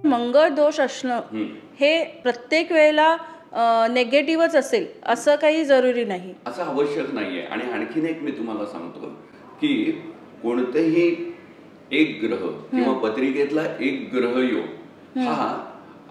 मंगळ दोष असणं हे प्रत्येक वेळेला नेगेटिव्हच असेल असं काही जरुरी नाही, असं आवश्यक नाहीये. आणि आणखीन एक मी तुम्हाला सांगतो की कोणतेही एक ग्रह किंवा पत्रिकेतला एक ग्रह योग हा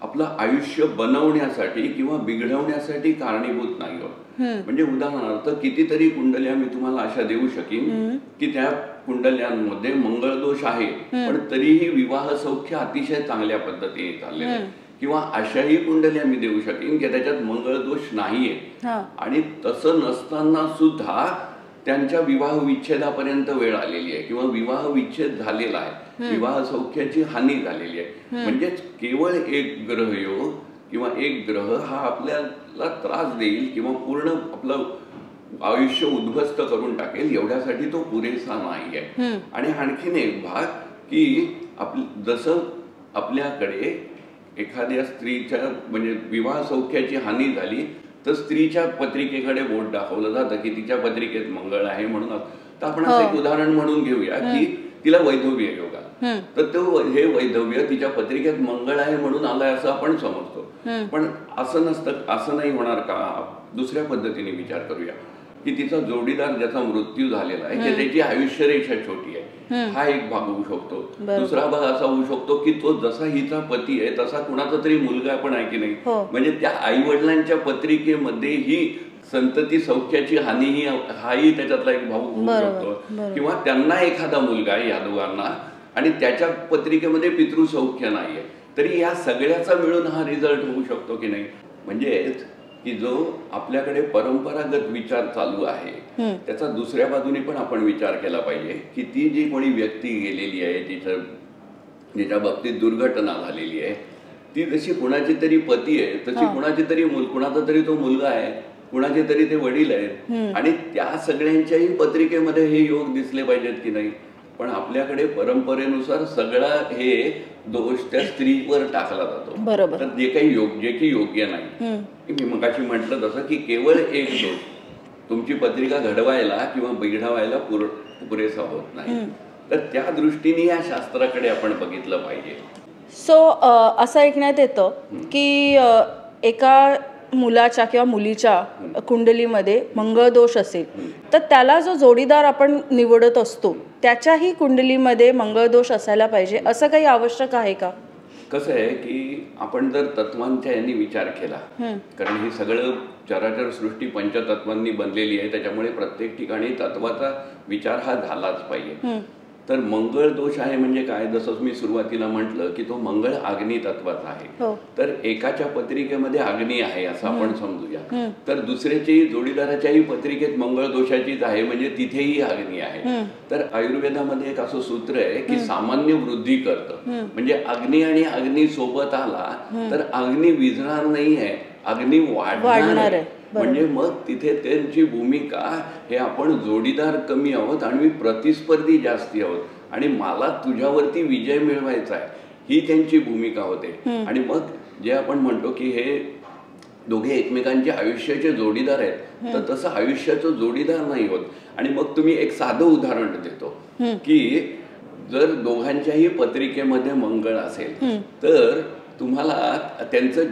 आपलं आयुष्य बनवण्यासाठी किंवा बिघडवण्यासाठी कारणीभूत नाही होत. म्हणजे उदाहरणार्थ कितीतरी कुंडल्या मी तुम्हाला अशा देऊ शकीन की त्या कुंडल्यांमध्ये मंगळ दोष आहे पण तरीही विवाह सौख्य अतिशय चांगल्या पद्धतीने चाललेलं आहे. किंवा अशाही कुंडल्या मी देऊ शकेन की त्याच्यात मंगळ दोष नाहीये आणि तसं नसताना सुद्धा त्यांच्या विवाह विच्छेदापर्यंत वेळ आलेली आहे किंवा विवाह विच्छेद झालेला आहे, विवाह सौख्याची हानी झालेली आहे. म्हणजेच केवळ एक ग्रह योग किंवा एक ग्रह हा आपल्याला त्रास देईल किंवा पूर्ण आपलं आयुष्य उद्ध्वस्त करून टाकेल एवढ्यासाठी तो पुरेसा नाहीये. आणि आणखीन एक भाग की जसं आपल्याकडे एखाद्या स्त्रीच्या म्हणजे विवाह सौख्याची हानी झाली तर स्त्रीच्या पत्रिकेकडे बोट दाखवलं जातं की तिच्या पत्रिकेत मंगळ आहे म्हणून. तर आपण असं एक उदाहरण म्हणून घेऊया की तिला वैधव्य योग आला तर तो हे वैधव्य तिच्या पत्रिकेत मंगळ आहे म्हणून आलाय असं आपण समजतो. पण असं नसतं, असं नाही होणार का? दुसऱ्या पद्धतीने विचार करूया की तिचा जोडीदार ज्याचा मृत्यू झालेला आहे त्याची आयुष्यरेषा छोटी आहे, हा एक भाग होऊ शकतो. दुसरा भाग असा होऊ शकतो की तो जसा हिचा पती आहे तसा कुणाचा तरी मुलगा पण आहे की नाही, म्हणजे त्या आई वडिलांच्या पत्रिकेमध्ये ही संतती सौख्याची हानी हाही त्याच्यातला एक भाऊ होऊ शकतो. किंवा त्यांना एखादा मुलगा आहे या दोघांना आणि त्याच्या पत्रिकेमध्ये पितृसौख्य नाहीये तरी या सगळ्याचा मिळून हा रिझल्ट होऊ शकतो की नाही. म्हणजेच की जो आपल्याकडे परंपरागत विचार चालू आहे त्याचा दुसऱ्या बाजूने पण आपण विचार केला पाहिजे की ती जी कोणी व्यक्ती गेलेली आहे जिच्या बाबतीत दुर्घटना झालेली आहे ती जशी कुणाची तरी पती आहे तशी कुणाची तरी कुणाचा तरी तो मुलगा आहे, कुणाचे तरी ते वडील आहेत आणि त्या सगळ्यांच्याही पत्रिकेमध्ये हे योग दिसले पाहिजेत की नाही. पण आपल्याकडे परंपरेनुसार सगळा हे दोष त्या स्त्रीवर टाकला जातो. बरोबर. तर जे काही योग्य नाही. मी मगाशी म्हटलं तसं की केवळ एक दोष तुमची पत्रिका घडवायला किंवा बिघडवायला पुरेसा होत नाही. तर त्या दृष्टीने या शास्त्राकडे आपण बघितलं पाहिजे. सो असं ऐकण्यात येतं की एका मुलाच्या किंवा मुलीच्या कुंडलीमध्ये मंगळ दोष असेल तर त्याला जो जोडीदार आपण निवडत असतो त्याच्याही कुंडलीमध्ये मंगळ दोष असायला पाहिजे असं काही आवश्यक आहे का? कसं आहे की आपण जर तत्वांच्या यांनी विचार केला कारण हे सगळं चराचर सृष्टी पंचतत्वांनी बनलेली आहे त्याच्यामुळे प्रत्येक ठिकाणी तत्वाचा विचार हा झालाच पाहिजे. तर मंगळ दोष आहे म्हणजे काय, जसं मी सुरुवातीला म्हटलं की तो मंगळ अग्नी तत्वाचा आहे. तर एकाच्या पत्रिकेमध्ये अग्नी आहे असं आपण समजूया तर दुसऱ्याच्याही जोडीदाराच्याही पत्रिकेत मंगळ दोषाचीच आहे म्हणजे तिथेही अग्नी आहे. तर आयुर्वेदामध्ये एक असं सूत्र आहे की सामान्य वृद्धी करतं म्हणजे अग्नी आणि अग्नी सोबत आला तर अग्नी विझणार नाही आहे, अग्नी वाढणार आहे. म्हणजे मग तिथे त्यांची भूमिका हे आपण जोडीदार कमी आहोत आणि मी प्रतिस्पर्धी जास्ती आहोत आणि मला तुझ्यावरती विजय मिळवायचा आहे ही त्यांची भूमिका होते. आणि मग जे आपण म्हणतो की हे दोघे एकमेकांचे आयुष्याचे जोडीदार आहेत तर तसं आयुष्याचं जोडीदार नाही होत. आणि मग तुम्ही एक साधं उदाहरण देतो की जर दोघांच्याही पत्रिकेमध्ये मंगळ असेल तर तुम्हाला त्यांचं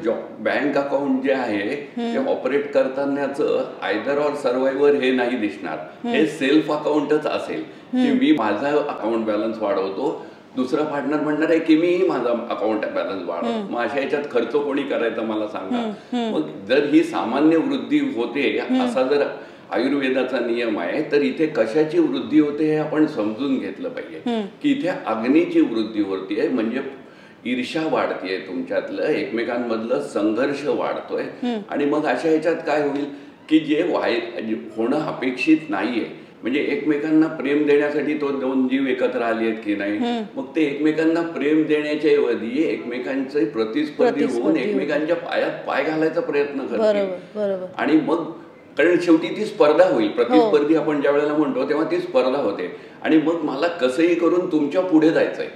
बँक अकाउंट जे आहे ते ऑपरेट करतानाचं आयदर ऑर सर्वायव्हर हे नाही दिसणार, हे सेल्फ अकाउंटच असेल की मी माझा अकाउंट बॅलन्स वाढवतो, दुसरा पार्टनर म्हणणार आहे की मी माझा अकाउंट बॅलन्स वाढवतो. मग अशा याच्यात खर्च कोणी करायचा मला सांगा. मग जर ही सामान्य वृद्धी होते असा जर आयुर्वेदाचा नियम आहे तर इथे कशाची वृद्धी होते हे आपण समजून घेतलं पाहिजे की इथे अग्नीची वृद्धी होतीये म्हणजे ईर्ष्या वाढतीये, तुमच्यातलं एकमेकांमधलं संघर्ष वाढतोय. आणि मग अशा ह्याच्यात काय होईल की जे होणं अपेक्षित नाहीये म्हणजे एकमेकांना प्रेम देण्यासाठी तो दोन जीव एकत्र आले आहेत की नाही मग ते एकमेकांना प्रेम देण्याच्या ऐवजी एकमेकांचे प्रतिस्पर्धी होऊन एकमेकांच्या पायात पाय घालायचा प्रयत्न करतील. आणि मग कारण शेवटी ती स्पर्धा होईल, प्रतिस्पर्धी आपण ज्या वेळेला म्हणतो तेव्हा ती स्पर्धा होते. आणि मग मला कसंही करून तुमच्या पुढे जायचंय,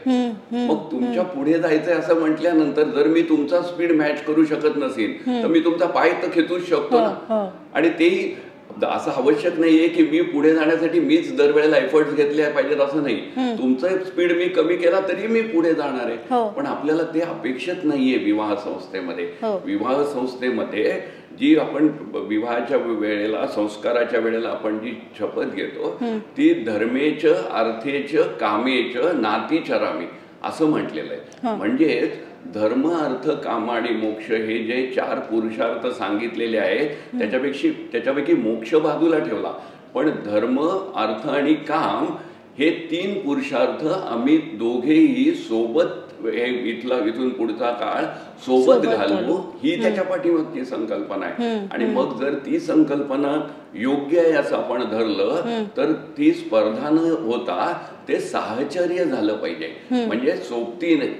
मग तुमच्या पुढे जायचंय असं म्हटल्यानंतर जर मी तुमचा स्पीड मॅच करू शकत नसेल तर मी तुमचा पाय तर खेचूच शकतो ना. आणि तेही असं आवश्यक नाहीये की मी पुढे जाण्यासाठी मीच दरवेळेला एफर्ट्स घेतले पाहिजेत असं नाही. तुमचं स्पीड मी कमी केला तरी मी पुढे जाणार आहे. पण आपल्याला ते अपेक्षित नाहीये विवाह संस्थेमध्ये. विवाह संस्थेमध्ये जी आपण विवाहाच्या वेळेला संस्काराच्या वेळेला आपण जी शपथ घेतो ती धर्मेच अर्थेच कामेच नाती चरामी असं म्हटलेलं आहे. म्हणजेच धर्म अर्थ काम आणि मोक्ष हे जे 4 पुरुषार्थ सांगितलेले आहेत त्याच्यापैकी मोक्ष बाजूला ठेवला, पण धर्म अर्थ आणि काम हे 3 पुरुषार्थ आम्ही दोघेही सोबत इथून पुढचा काळ सोबत घालू ही त्याच्या पाठीमागची संकल्पना आहे. आणि मग जर ती संकल्पना योग्य आहे असं आपण धरलं तर ती स्पर्धा न होता ते साहचर्य झालं पाहिजे. म्हणजे सोबतीने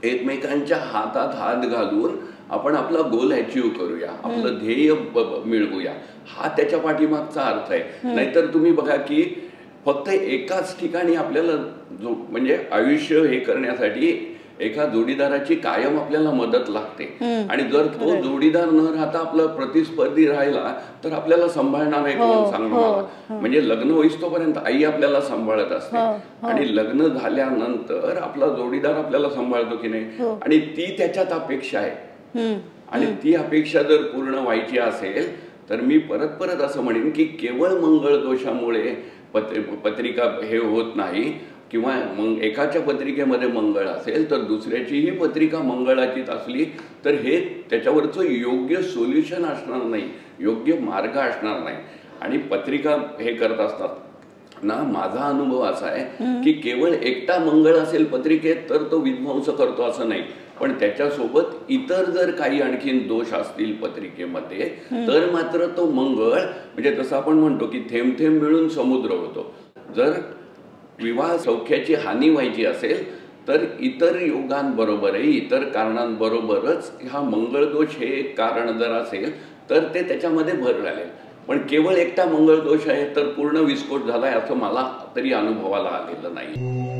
एकमेकांच्या हातात हात घालून आपण आपला गोल अचीव्ह करूया, आपलं ध्येय मिळवूया, हा त्याच्या पाठीमागचा अर्थ आहे. नाहीतर तुम्ही बघा की फक्त एकाच ठिकाणी आपल्याला म्हणजे आयुष्य हे करण्यासाठी एका जोडीदाराची कायम आपल्याला मदत लागते. आणि जर तो जोडीदार न राहता आपला प्रतिस्पर्धी राहिला तर आपल्याला सांभाळणार आहे कोण सांगा मला. म्हणजे लग्न होईस्तोपर्यंत आई आपल्याला सांभाळत असते आणि लग्न झाल्यानंतर आपला जोडीदार आपल्याला सांभाळतो की नाही, आणि ती त्याच्यात अपेक्षा आहे. आणि ती अपेक्षा जर पूर्ण व्हायची असेल तर मी परत असं म्हणेन की केवळ मंगळ दोषामुळे पत्रिका हे होत नाही, किंवा मग एकाच्या पत्रिकेमध्ये मंगळ असेल तर दुसऱ्याचीही पत्रिका मंगळाचीच असली तर हे त्याच्यावरचं योग्य सोल्युशन असणार नाही, योग्य मार्ग असणार नाही. आणि पत्रिका हे करत असतात ना, माझा अनुभव असा आहे की केवळ एकटा मंगळ असेल पत्रिकेत तर तो विध्वंस करतो असं नाही, पण त्याच्यासोबत इतर जर काही आणखीन दोष असतील पत्रिकेमध्ये तर मात्र तो मंगळ, म्हणजे जसं आपण म्हणतो की थेंब थेंब मिळून समुद्र होतो. जर विवाह सौख्याची हानी व्हायची असेल तर इतर योगांबरोबरही इतर कारणांबरोबरच हा मंगळदोष हे एक कारण जर असेल तर ते त्याच्यामध्ये भर घालेल. पण केवळ एकटा मंगळदोष आहे तर पूर्ण विस्फोट झालाय असं मला तरी अनुभवाला आलेलं नाही.